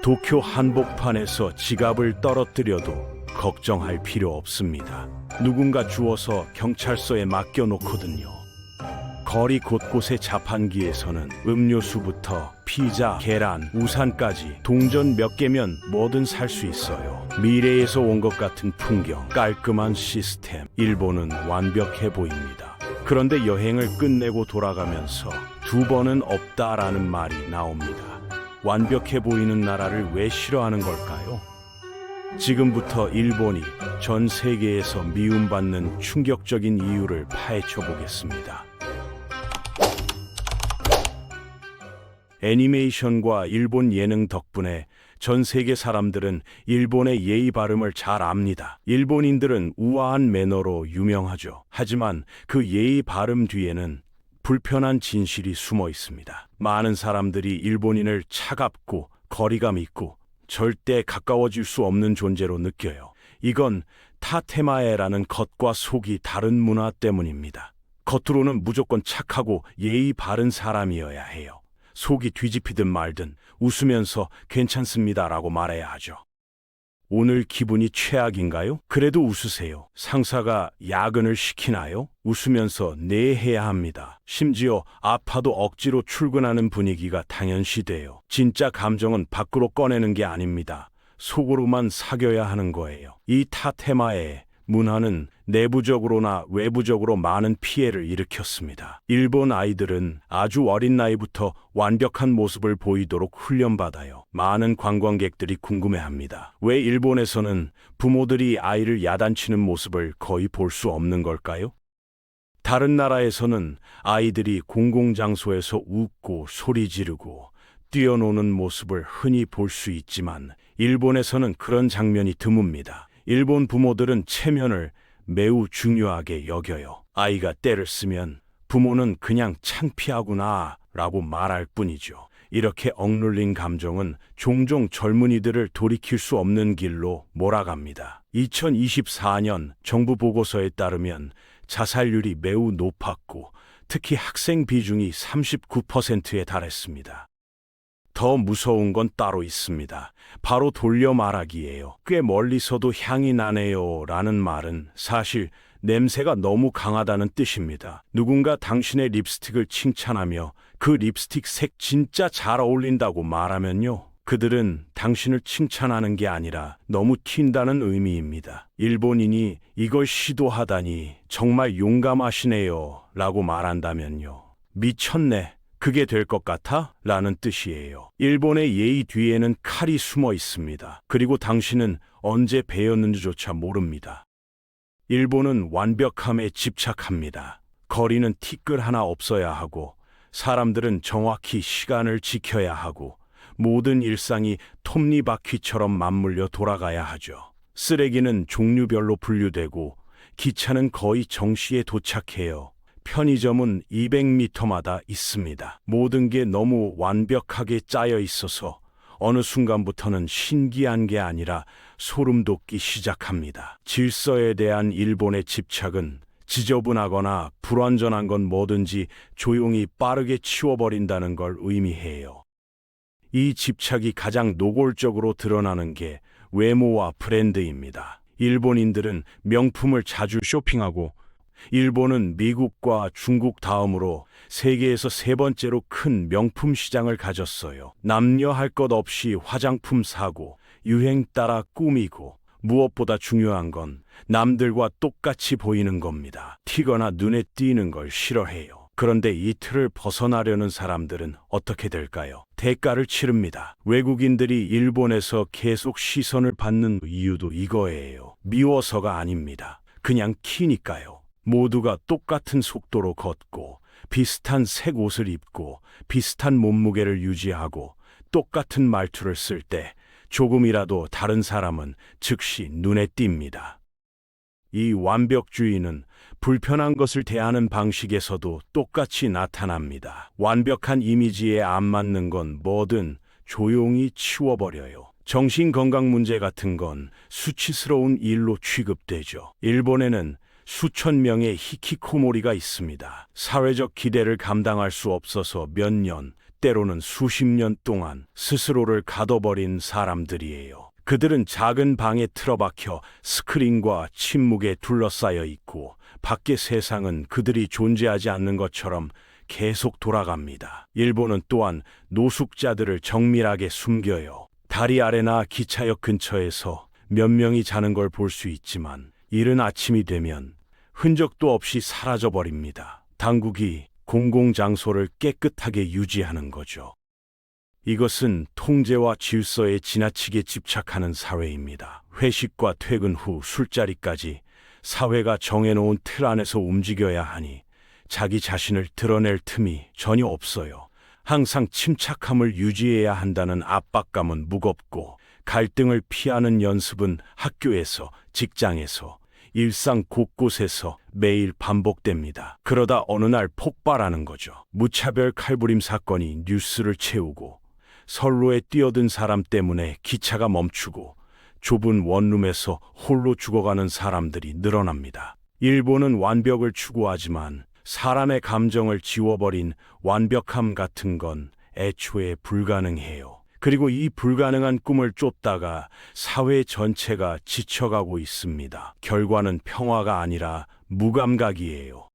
도쿄 한복판에서 지갑을 떨어뜨려도 걱정할 필요 없습니다. 누군가 주워서 경찰서에 맡겨놓거든요. 거리 곳곳의 자판기에서는 음료수부터 피자, 계란, 우산까지 동전 몇 개면 뭐든 살 수 있어요. 미래에서 온 것 같은 풍경, 깔끔한 시스템, 일본은 완벽해 보입니다. 그런데 여행을 끝내고 돌아가면서 두 번은 없다라는 말이 나옵니다. 완벽해 보이는 나라를 왜 싫어하는 걸까요? 지금부터 일본이 전 세계에서 미움받는 충격적인 이유를 파헤쳐 보겠습니다. 애니메이션과 일본 예능 덕분에 전 세계 사람들은 일본의 예의 발음을 잘 압니다. 일본인들은 우아한 매너로 유명하죠. 하지만 그 예의 발음 뒤에는 불편한 진실이 숨어 있습니다. 많은 사람들이 일본인을 차갑고 거리감 있고 절대 가까워질 수 없는 존재로 느껴요. 이건 타테마에라는 겉과 속이 다른 문화 때문입니다. 겉으로는 무조건 착하고 예의 바른 사람이어야 해요. 속이 뒤집히든 말든 웃으면서 괜찮습니다라고 말해야 하죠. 오늘 기분이 최악인가요? 그래도 웃으세요. 상사가 야근을 시키나요? 웃으면서 네 해야 합니다. 심지어 아파도 억지로 출근하는 분위기가 당연시돼요. 진짜 감정은 밖으로 꺼내는 게 아닙니다. 속으로만 사겨야 하는 거예요. 이 타테마의 문화는 내부적으로나 외부적으로 많은 피해를 일으켰습니다. 일본 아이들은 아주 어린 나이부터 완벽한 모습을 보이도록 훈련받아요. 많은 관광객들이 궁금해합니다. 왜 일본에서는 부모들이 아이를 야단치는 모습을 거의 볼 수 없는 걸까요? 다른 나라에서는 아이들이 공공장소에서 웃고 소리 지르고 뛰어노는 모습을 흔히 볼 수 있지만 일본에서는 그런 장면이 드뭅니다. 일본 부모들은 체면을 매우 중요하게 여겨요. 아이가 떼를 쓰면 부모는 그냥 창피하구나 라고 말할 뿐이죠. 이렇게 억눌린 감정은 종종 젊은이들을 돌이킬 수 없는 길로 몰아갑니다. 2024년 정부 보고서에 따르면 자살률이 매우 높았고 특히 학생 비중이 39%에 달했습니다. 더 무서운 건 따로 있습니다. 바로 돌려 말하기예요. 꽤 멀리서도 향이 나네요 라는 말은 사실 냄새가 너무 강하다는 뜻입니다. 누군가 당신의 립스틱을 칭찬하며 그 립스틱 색 진짜 잘 어울린다고 말하면요. 그들은 당신을 칭찬하는 게 아니라 너무 튄다는 의미입니다. 일본인이 이걸 시도하다니 정말 용감하시네요 라고 말한다면요. 미쳤네. 그게 될 것 같아? 라는 뜻이에요. 일본의 예의 뒤에는 칼이 숨어 있습니다. 그리고 당신은 언제 배웠는지조차 모릅니다. 일본은 완벽함에 집착합니다. 거리는 티끌 하나 없어야 하고 사람들은 정확히 시간을 지켜야 하고 모든 일상이 톱니바퀴처럼 맞물려 돌아가야 하죠. 쓰레기는 종류별로 분류되고 기차는 거의 정시에 도착해요. 편의점은 200m마다 있습니다. 모든 게 너무 완벽하게 짜여 있어서 어느 순간부터는 신기한 게 아니라 소름 돋기 시작합니다. 질서에 대한 일본의 집착은 지저분하거나 불완전한 건 뭐든지 조용히 빠르게 치워버린다는 걸 의미해요. 이 집착이 가장 노골적으로 드러나는 게 외모와 브랜드입니다. 일본인들은 명품을 자주 쇼핑하고 일본은 미국과 중국 다음으로 세계에서 세 번째로 큰 명품 시장을 가졌어요. 남녀 할 것 없이 화장품 사고 유행 따라 꾸미고 무엇보다 중요한 건 남들과 똑같이 보이는 겁니다. 튀거나 눈에 띄는 걸 싫어해요. 그런데 이 틀을 벗어나려는 사람들은 어떻게 될까요? 대가를 치릅니다. 외국인들이 일본에서 계속 시선을 받는 이유도 이거예요. 미워서가 아닙니다. 그냥 키니까요. 모두가 똑같은 속도로 걷고 비슷한 색 옷을 입고 비슷한 몸무게를 유지하고 똑같은 말투를 쓸 때 조금이라도 다른 사람은 즉시 눈에 띕니다. 이 완벽주의는 불편한 것을 대하는 방식에서도 똑같이 나타납니다. 완벽한 이미지에 안 맞는 건 뭐든 조용히 치워버려요. 정신건강 문제 같은 건 수치스러운 일로 취급되죠. 일본에는 수천 명의 히키코모리가 있습니다. 사회적 기대를 감당할 수 없어서 몇 년, 때로는 수십 년 동안 스스로를 가둬버린 사람들이에요. 그들은 작은 방에 틀어박혀 스크린과 침묵에 둘러싸여 있고 밖의 세상은 그들이 존재하지 않는 것처럼 계속 돌아갑니다. 일본은 또한 노숙자들을 정밀하게 숨겨요. 다리 아래나 기차역 근처에서 몇 명이 자는 걸 볼 수 있지만 이른 아침이 되면 흔적도 없이 사라져버립니다. 당국이 공공장소를 깨끗하게 유지하는 거죠. 이것은 통제와 질서에 지나치게 집착하는 사회입니다. 회식과 퇴근 후 술자리까지 사회가 정해놓은 틀 안에서 움직여야 하니 자기 자신을 드러낼 틈이 전혀 없어요. 항상 침착함을 유지해야 한다는 압박감은 무겁고 갈등을 피하는 연습은 학교에서, 직장에서, 일상 곳곳에서 매일 반복됩니다. 그러다 어느 날 폭발하는 거죠. 무차별 칼부림 사건이 뉴스를 채우고 선로에 뛰어든 사람 때문에 기차가 멈추고 좁은 원룸에서 홀로 죽어가는 사람들이 늘어납니다. 일본은 완벽을 추구하지만 사람의 감정을 지워버린 완벽함 같은 건 애초에 불가능해요. 그리고 이 불가능한 꿈을 쫓다가 사회 전체가 지쳐가고 있습니다. 결과는 평화가 아니라 무감각이에요.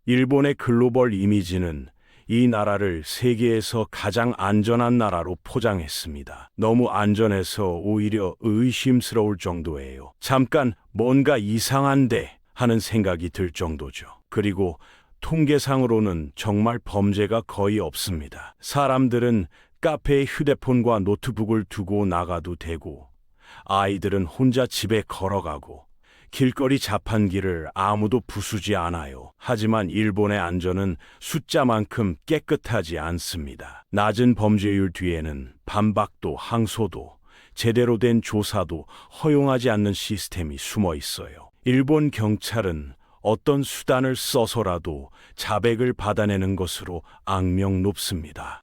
일본의 글로벌 이미지는 이 나라를 세계에서 가장 안전한 나라로 포장했습니다. 너무 안전해서 오히려 의심스러울 정도예요. 잠깐 뭔가 이상한데 하는 생각이 들 정도죠. 그리고 통계상으로는 정말 범죄가 거의 없습니다. 사람들은 카페에 휴대폰과 노트북을 두고 나가도 되고, 아이들은 혼자 집에 걸어가고, 길거리 자판기를 아무도 부수지 않아요. 하지만 일본의 안전은 숫자만큼 깨끗하지 않습니다. 낮은 범죄율 뒤에는 반박도 항소도 제대로 된 조사도 허용하지 않는 시스템이 숨어 있어요. 일본 경찰은 어떤 수단을 써서라도 자백을 받아내는 것으로 악명 높습니다.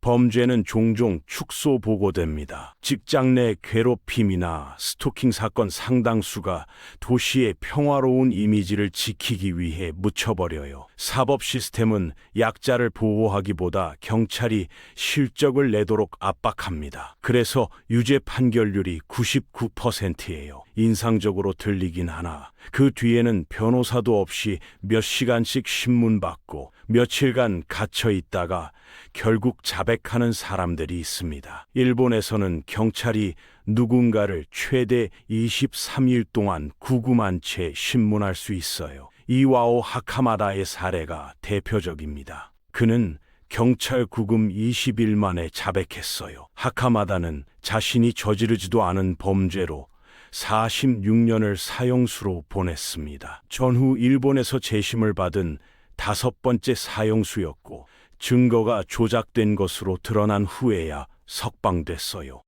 범죄는 종종 축소 보고됩니다. 직장 내 괴롭힘이나 스토킹 사건 상당수가 도시의 평화로운 이미지를 지키기 위해 묻혀버려요. 사법 시스템은 약자를 보호하기보다 경찰이 실적을 내도록 압박합니다. 그래서 유죄 판결률이 99%예요. 인상적으로 들리긴 하나 그 뒤에는 변호사도 없이 몇 시간씩 신문 받고 며칠간 갇혀 있다가 결국 자백하는 사람들이 있습니다. 일본에서는 경찰이 누군가를 최대 23일 동안 구금한 채 신문할 수 있어요. 이와오 하카마다의 사례가 대표적입니다. 그는 경찰 구금 20일 만에 자백했어요. 하카마다는 자신이 저지르지도 않은 범죄로 46년을 사형수로 보냈습니다. 전후 일본에서 재심을 받은 5번째 사형수였고 증거가 조작된 것으로 드러난 후에야 석방됐어요.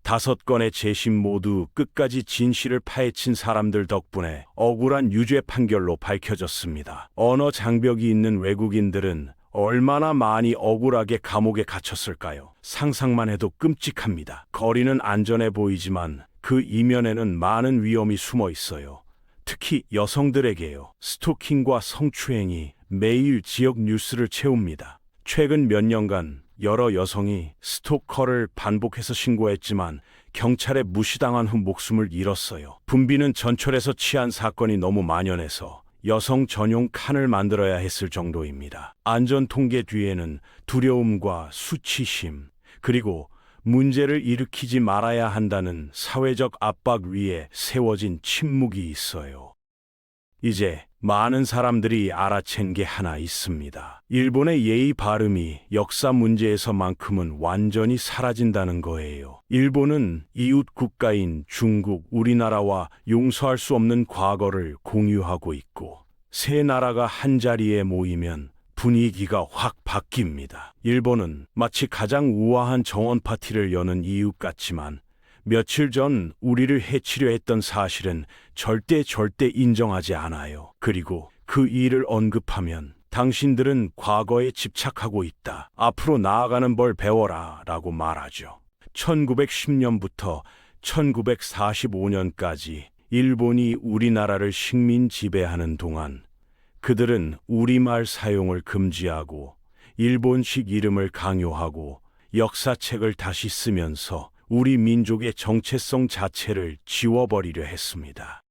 5건의 재심 모두 끝까지 진실을 파헤친 사람들 덕분에 억울한 유죄 판결로 밝혀졌습니다. 언어 장벽이 있는 외국인들은 얼마나 많이 억울하게 감옥에 갇혔을까요? 상상만 해도 끔찍합니다. 거리는 안전해 보이지만 그 이면에는 많은 위험이 숨어 있어요. 특히 여성들에게요. 스토킹과 성추행이 매일 지역 뉴스를 채웁니다. 최근 몇 년간 여러 여성이 스토커를 반복해서 신고했지만 경찰에 무시당한 후 목숨을 잃었어요. 분비는 전철에서 치안 사건이 너무 만연해서 여성 전용 칸을 만들어야 했을 정도입니다. 안전 통계 뒤에는 두려움과 수치심, 그리고 문제를 일으키지 말아야 한다는 사회적 압박 위에 세워진 침묵이 있어요. 이제 많은 사람들이 알아챈 게 하나 있습니다. 일본의 예의 바름이 역사 문제에서만큼은 완전히 사라진다는 거예요. 일본은 이웃 국가인 중국, 우리나라와 용서할 수 없는 과거를 공유하고 있고, 세 나라가 한자리에 모이면 분위기가 확 바뀝니다. 일본은 마치 가장 우아한 정원 파티를 여는 이웃 같지만 며칠 전 우리를 해치려 했던 사실은 절대 인정하지 않아요. 그리고 그 일을 언급하면 당신들은 과거에 집착하고 있다. 앞으로 나아가는 걸 배워라 라고 말하죠. 1910년부터 1945년까지 일본이 우리나라를 식민 지배하는 동안 그들은 우리말 사용을 금지하고 일본식 이름을 강요하고 역사책을 다시 쓰면서 우리 민족의 정체성 자체를 지워버리려 했습니다.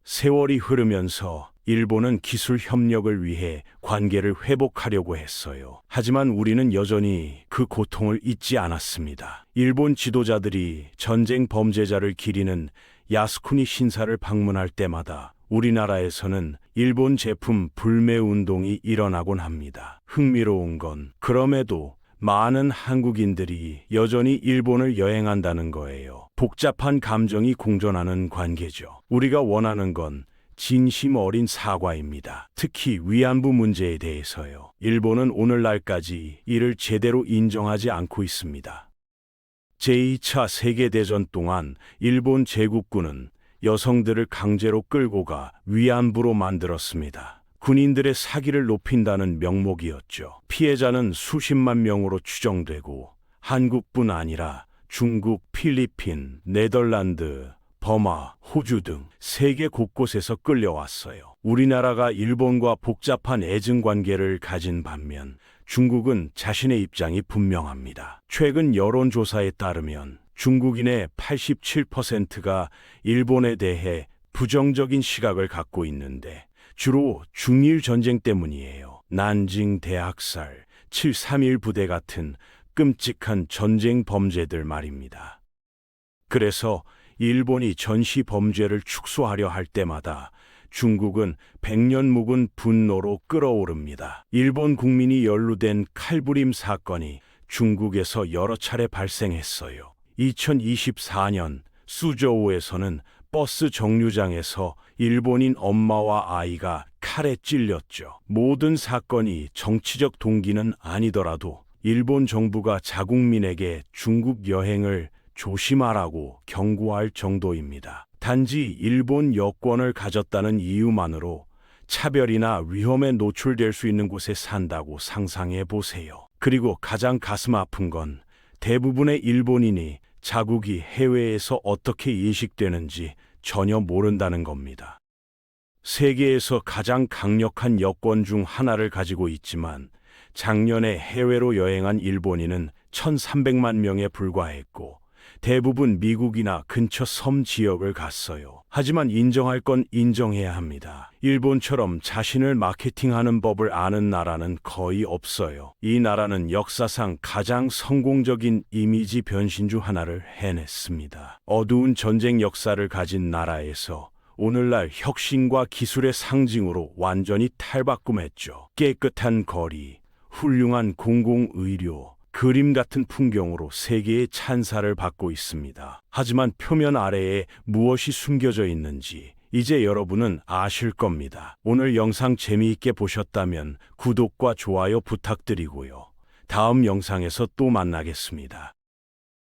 세월이 흐르면서 일본은 기술 협력을 위해 관계를 회복하려고 했어요. 하지만 우리는 여전히 그 고통을 잊지 않았습니다. 일본 지도자들이 전쟁 범죄자를 기리는 야스쿠니 신사를 방문할 때마다 우리나라에서는 일본 제품 불매 운동이 일어나곤 합니다. 흥미로운 건 그럼에도 많은 한국인들이 여전히 일본을 여행한다는 거예요. 복잡한 감정이 공존하는 관계죠. 우리가 원하는 건 진심 어린 사과입니다. 특히 위안부 문제에 대해서요. 일본은 오늘날까지 이를 제대로 인정하지 않고 있습니다. 제2차 세계대전 동안 일본 제국군은 여성들을 강제로 끌고 가 위안부로 만들었습니다. 군인들의 사기를 높인다는 명목이었죠. 피해자는 수십만 명으로 추정되고 한국뿐 아니라 중국, 필리핀, 네덜란드, 버마, 호주 등 세계 곳곳에서 끌려왔어요. 우리나라가 일본과 복잡한 애증 관계를 가진 반면 중국은 자신의 입장이 분명합니다. 최근 여론조사에 따르면 중국인의 87%가 일본에 대해 부정적인 시각을 갖고 있는데 주로 중일 전쟁 때문이에요. 난징 대학살, 731 부대 같은 끔찍한 전쟁 범죄들 말입니다. 그래서 일본이 전시 범죄를 축소하려 할 때마다 중국은 백년 묵은 분노로 끓어오릅니다. 일본 국민이 연루된 칼부림 사건이 중국에서 여러 차례 발생했어요. 2024년 수저우에서는 버스 정류장에서 일본인 엄마와 아이가 칼에 찔렸죠. 모든 사건이 정치적 동기는 아니더라도 일본 정부가 자국민에게 중국 여행을 조심하라고 경고할 정도입니다. 단지 일본 여권을 가졌다는 이유만으로 차별이나 위험에 노출될 수 있는 곳에 산다고 상상해 보세요. 그리고 가장 가슴 아픈 건 대부분의 일본인이 자국이 해외에서 어떻게 인식되는지 전혀 모른다는 겁니다. 세계에서 가장 강력한 여권 중 하나를 가지고 있지만 작년에 해외로 여행한 일본인은 1,300만 명에 불과했고 대부분 미국이나 근처 섬 지역을 갔어요. 하지만 인정할 건 인정해야 합니다. 일본처럼 자신을 마케팅하는 법을 아는 나라는 거의 없어요. 이 나라는 역사상 가장 성공적인 이미지 변신 중 하나를 해냈습니다. 어두운 전쟁 역사를 가진 나라에서 오늘날 혁신과 기술의 상징으로 완전히 탈바꿈했죠. 깨끗한 거리, 훌륭한 공공의료, 그림 같은 풍경으로 세계의 찬사를 받고 있습니다. 하지만 표면 아래에 무엇이 숨겨져 있는지 이제 여러분은 아실 겁니다. 오늘 영상 재미있게 보셨다면 구독과 좋아요 부탁드리고요. 다음 영상에서 또 만나겠습니다.